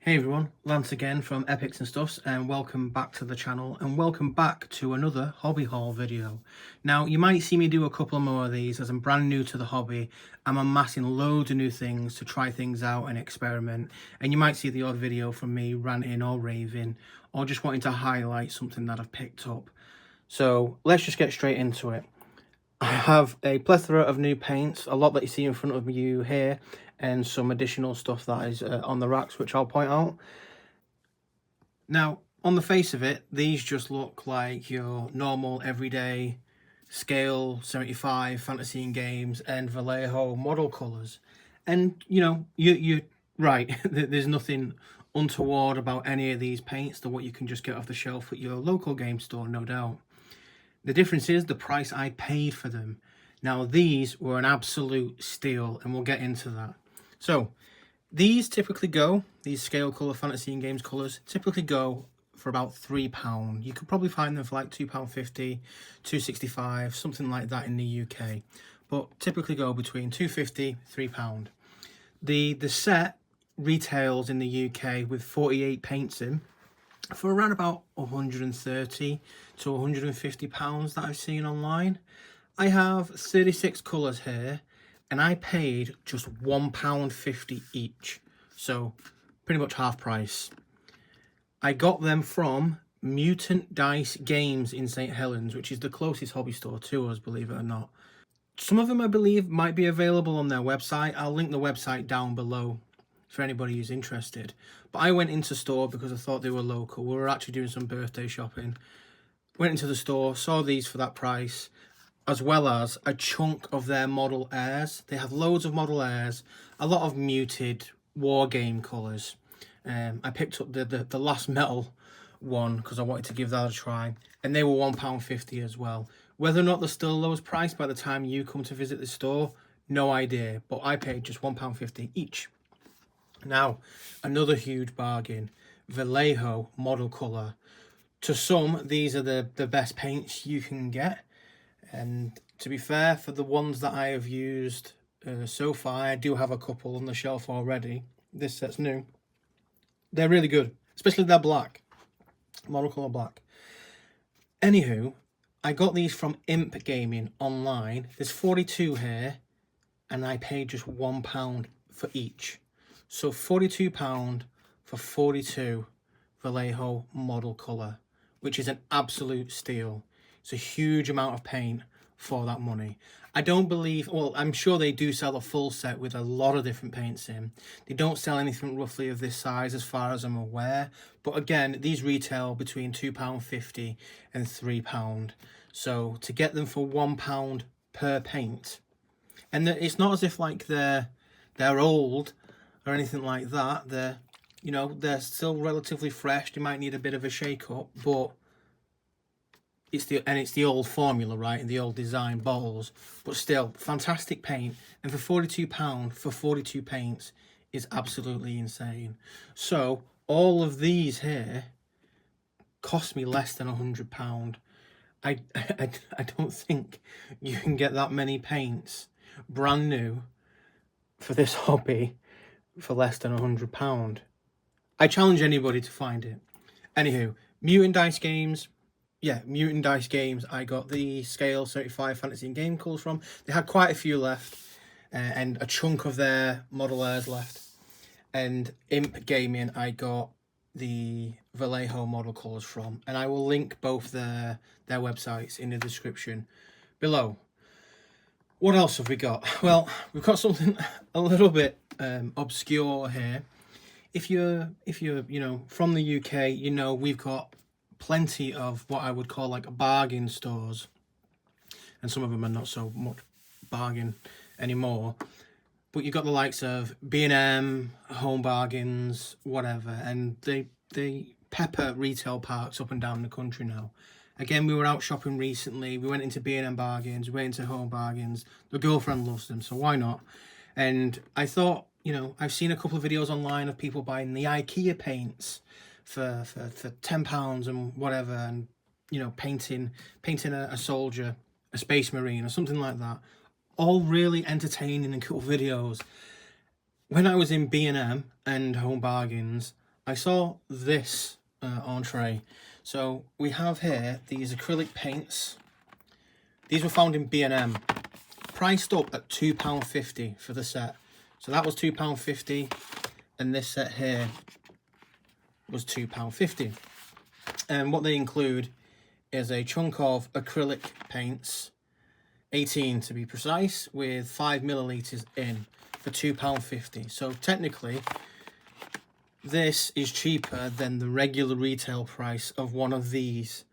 Hey everyone, Lance again from Epics'N'Stuffs, and welcome back to the channel and welcome back to another hobby haul video. Now you might see me do a couple more of these as I'm brand new to the hobby. I'm amassing loads of new things to try things out and experiment, and you might see the odd video from me ranting or raving or just wanting to highlight something that I've picked up. So let's just get straight into it. I have a plethora of new paints, a lot that you see in front of you here, and some additional stuff that is on the racks, which I'll point out. Now, on the face of it, these just look like your normal, everyday Scale75 fantasy and games and Vallejo Model Colours. And, you know, you're right, there's nothing untoward about any of these paints. They're what you can just get off the shelf at your local game store, no doubt. The difference is the price I paid for them. Now, these were an absolute steal, and we'll get into that. So, these typically go, these Scale Colour Fantasy and Games colours, typically go for about £3. You could probably find them for like £2.50, £2.65, something like that in the UK. But typically go between £2.50, £3. The set retails in the UK with 48 paints in for around about £130 to £150 that I've seen online. I have 36 colours here, and I paid just £1.50 each, so pretty much half price. I got them from Mutant Dice Games in St Helens, which is the closest hobby store to us, believe it or not. Some of them, I believe, might be available on their website. I'll link the website down below for anybody who's interested. But I went into store because I thought they were local. We were actually doing some birthday shopping. Went into the store, saw these for that price, as well as a chunk of their Model Airs. They have loads of Model Airs, a lot of muted Wargame colours. I picked up the last metal one because I wanted to give that a try, and they were £1.50 as well. Whether or not they're still lowest price by the time you come to visit the store, no idea, but I paid just £1.50 each. Now, another huge bargain, Vallejo Model Colour. To some, these are the best paints you can get. And to be fair, for the ones that I have used so far, I do have a couple on the shelf already. This set's new. They're really good, especially their black. Model Colour black. Anywho, I got these from Imp Gaming online. There's 42 here, and I paid just £1 for each. So £42 for 42 Vallejo Model Colour, which is an absolute steal. It's a huge amount of paint for that money. I don't believe, well, I'm sure they do sell a full set with a lot of different paints in. They don't sell anything roughly of this size as far as I'm aware. But again, these retail between £2.50 and £3. So to get them for £1 per paint, and it's not as if like they're old or anything like that. They're still relatively fresh. They might need a bit of a shake up, but it's the old formula, right, and the old design bottles, but still fantastic paint. And for £42 for 42 paints is absolutely insane. So all of these here cost me less than £100. I don't think you can get that many paints brand new for this hobby for less than £100. I challenge anybody to find it. Anywho, Mutant Dice Games. Yeah, Mutant Dice Games, I got the Scale75 Fantasy and Game colours from. They had quite a few left, and a chunk of their Model Airs left. And Imp Gaming, I got the Vallejo Model Colours from. And I will link both their websites in the description below. What else have we got? Well, we've got something a little bit obscure here. If you're from the UK, we've got plenty of what I would call like bargain stores, and some of them are not so much bargain anymore, but you've got the likes of B&M, Home Bargains, whatever, and they pepper retail parks up and down the country now. Again, we were out shopping recently. We went into B&M Bargains, we went into Home Bargains. The girlfriend loves them, so why not? And I thought, I've seen a couple of videos online of people buying the IKEA paints for £10 and whatever, and painting a soldier, a space marine or something like that. All really entertaining and cool videos. When I was in B&M and Home Bargains, I saw this entree. So we have here these acrylic paints. These were found in B&M, priced up at £2.50 for the set. So that was £2.50, and this set here was £2.50. And what they include is a chunk of acrylic paints, 18 to be precise, with 5 millilitres in for £2.50. So technically, this is cheaper than the regular retail price of one of these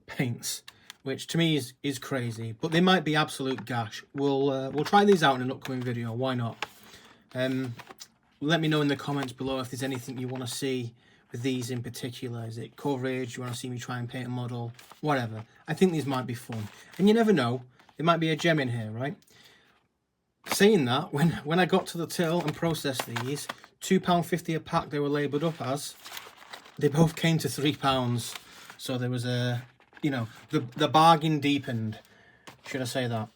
paints, which to me is crazy. But they might be absolute gash. We'll try these out in an upcoming video. Why not? Let me know in the comments below if there's anything you want to see with these in particular. Is it coverage? You want to see me try and paint a model? Whatever. I think these might be fun. And you never know. There might be a gem in here, right? Saying that, when I got to the till and processed these, £2.50 a pack they were labelled up as, they both came to £3. So there was a, you know, the bargain deepened. Should I say that?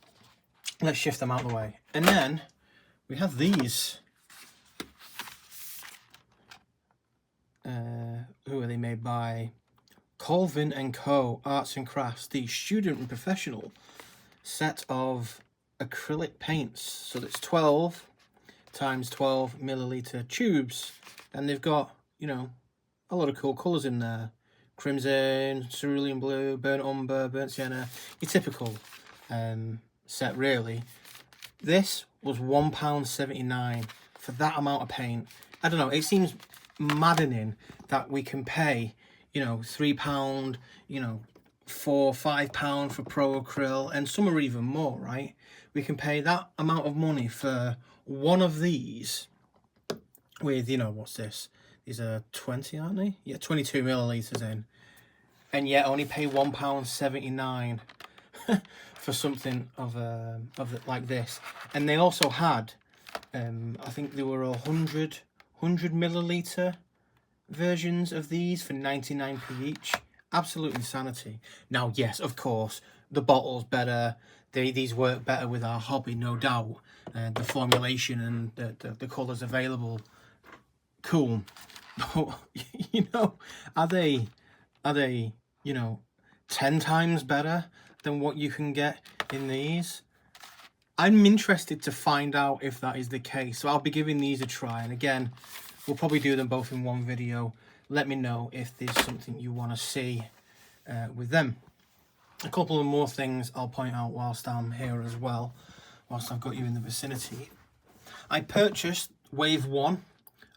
Let's shift them out of the way. And then we have these. Who are they made by? Colvin and Co. Arts and Crafts, the student and professional set of acrylic paints. So that's 12 times 12 milliliter tubes, and they've got, you know, a lot of cool colours in there: crimson, cerulean blue, burnt umber, burnt sienna. Your typical set, really. This was £1.79 for that amount of paint. I don't know, it seems maddening that we can pay, you know, £3, you know, £4-5 for pro acryl, and some are even more, right? We can pay that amount of money for one of these with, you know, what's this? These are 20, aren't they? Yeah, 22 millilitres in, and yet only pay £1.79 for something of like this. And they also had, I think there were 100 millilitre versions of these for 99p each. Absolute insanity. Now, yes, of course, the bottle's better. These work better with our hobby, no doubt. The formulation and the colours available, cool. But, you know, are they, you know, 10 times better than what you can get in these? I'm interested to find out if that is the case. So I'll be giving these a try. And again, we'll probably do them both in one video. Let me know if there's something you want to see with them. A couple of more things I'll point out whilst I'm here as well, whilst I've got you in the vicinity. I purchased wave 1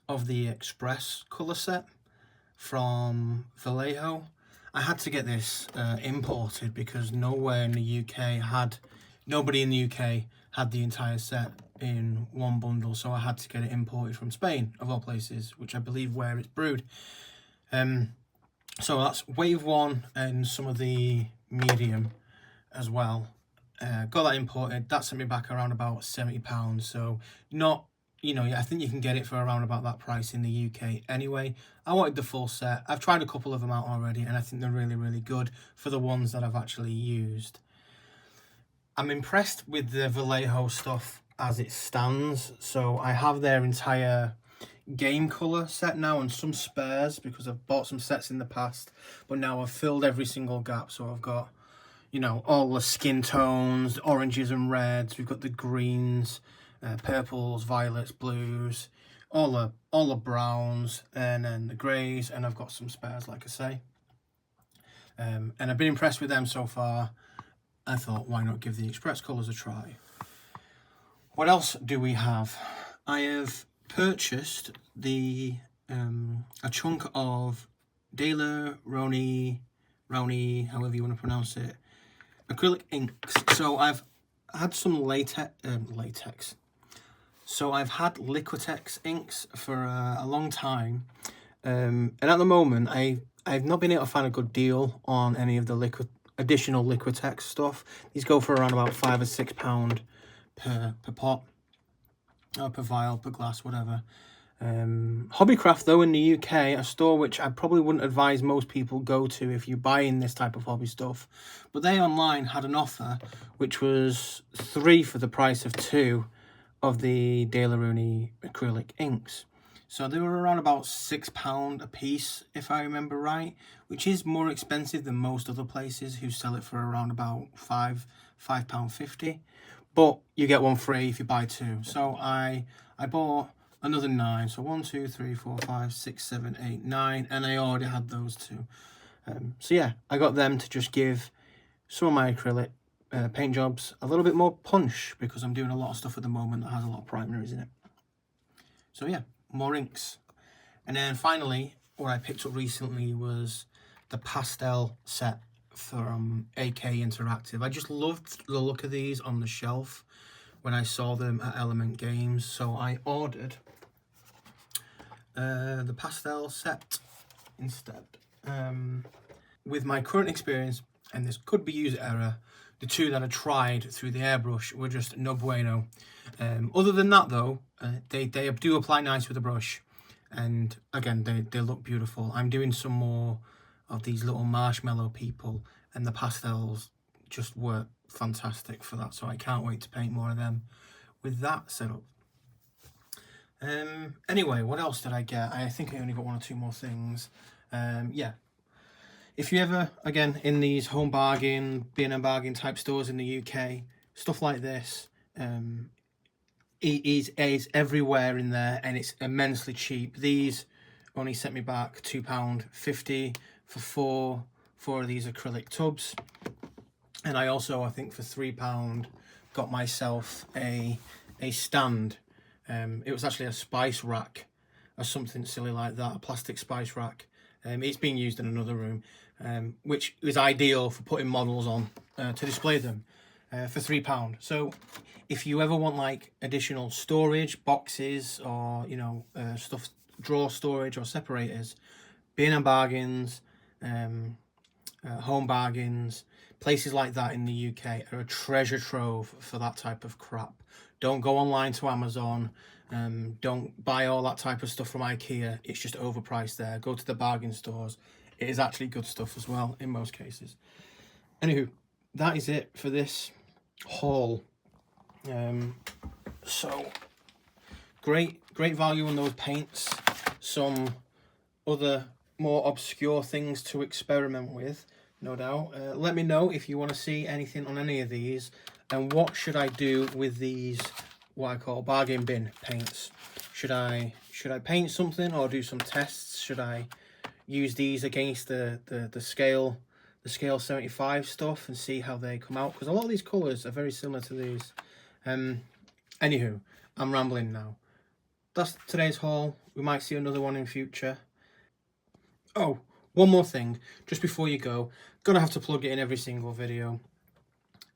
of the Express colour set from Vallejo. I had to get this imported because nobody in the UK had the entire set in one bundle, so I had to get it imported from Spain, of all places, which I believe where it's brewed. So that's wave 1 and some of the medium as well. Got that imported. That sent me back around about £70. So not, you know, I think you can get it for around about that price in the UK anyway. I wanted the full set. I've tried a couple of them out already, and I think they're really, really good for the ones that I've actually used. I'm impressed with the Vallejo stuff as it stands. So I have their entire game colour set now and some spares because I've bought some sets in the past, but now I've filled every single gap. So I've got, you know, all the skin tones, the oranges and reds, we've got the greens, purples, violets, blues, all the browns, and then the greys, and I've got some spares, like I say. And I've been impressed with them so far. I thought, why not give the Express colours a try? What else do we have? I have purchased a chunk of Daler-Rowney, however you want to pronounce it, acrylic inks. So I've had some latex. So I've had Liquitex inks for a long time, and at the moment I've not been able to find a good deal on any of the additional Liquitex stuff. These go for around about £5 or £6 per pot, or per vial, per glass, whatever. Hobbycraft, though, in the UK, a store which I probably wouldn't advise most people go to if you're buying this type of hobby stuff, but they online had an offer which was 3 for the price of 2 of the Daler-Rowney acrylic inks. So they were around about £6 a piece, if I remember right, which is more expensive than most other places who sell it for around about £5.50. But you get one free if you buy two. So I bought another 9. So 1, 2, 3, 4, 5, 6, 7, 8, 9, and I already had those two. So yeah, I got them to just give some of my acrylic paint jobs a little bit more punch, because I'm doing a lot of stuff at the moment that has a lot of primaries in it. So yeah, more inks. And then finally, what I picked up recently was the pastel set from AK Interactive. I just loved the look of these on the shelf when I saw them at Element Games, so I ordered the pastel set instead. With my current experience, and this could be user error, the two that I tried through the airbrush were just no bueno. Other than that though, they do apply nice with the brush, and again they look beautiful. I'm doing some more of these little marshmallow people, and the pastels just work fantastic for that, so I can't wait to paint more of them with that setup. Anyway, what else did I get? I think I only got 1 or 2 more things. Yeah, if you ever, again, in these home bargain, B&M bargain type stores in the UK, stuff like this is everywhere in there, and it's immensely cheap. These only set me back £2.50 for four of these acrylic tubs. And I also, I think for £3, got myself a stand. It was actually a spice rack or something silly like that, a plastic spice rack. It's being used in another room, which is ideal for putting models on to display them for £3. So if you ever want like additional storage, boxes, or you know, stuff, drawer storage or separators, B&M bargains, home bargains, places like that in the UK are a treasure trove for that type of crap. Don't go online to Amazon. Don't buy all that type of stuff from IKEA. It's just overpriced there. Go to the bargain stores. It is actually good stuff as well in most cases. Anywho, that is it for this haul. So great value on those paints. Some other more obscure things to experiment with, no doubt. Let me know if you want to see anything on any of these, and what should I do with these, what I call bargain bin paints. Should I paint something or do some tests? Should I use these against the Scale75 stuff and see how they come out? Because a lot of these colours are very similar to these. Anywho, I'm rambling now. That's today's haul. We might see another one in future. Oh, one more thing, just before you go, gonna have to plug it in every single video.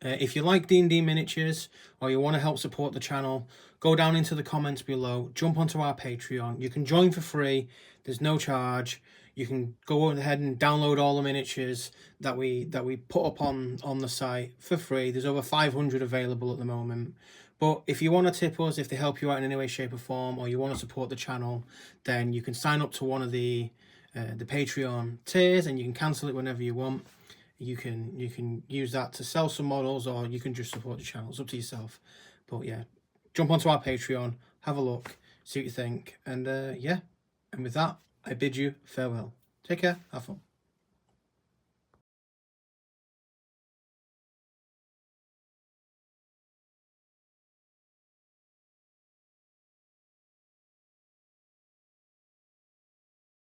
If you like D&D miniatures, or you want to help support the channel, go down into the comments below, jump onto our Patreon. You can join for free, there's no charge. You can go ahead and download all the miniatures that we put up on the site for free. There's over 500 available at the moment. But if you want to tip us, if they help you out in any way, shape or form, or you want to support the channel, then you can sign up to one of the Patreon tiers, and you can cancel it whenever you want. You can use that to sell some models, or you can just support the channel. It's up to yourself. But yeah, jump onto our Patreon, have a look, see what you think, and yeah. And with that, I bid you farewell. Take care, have fun.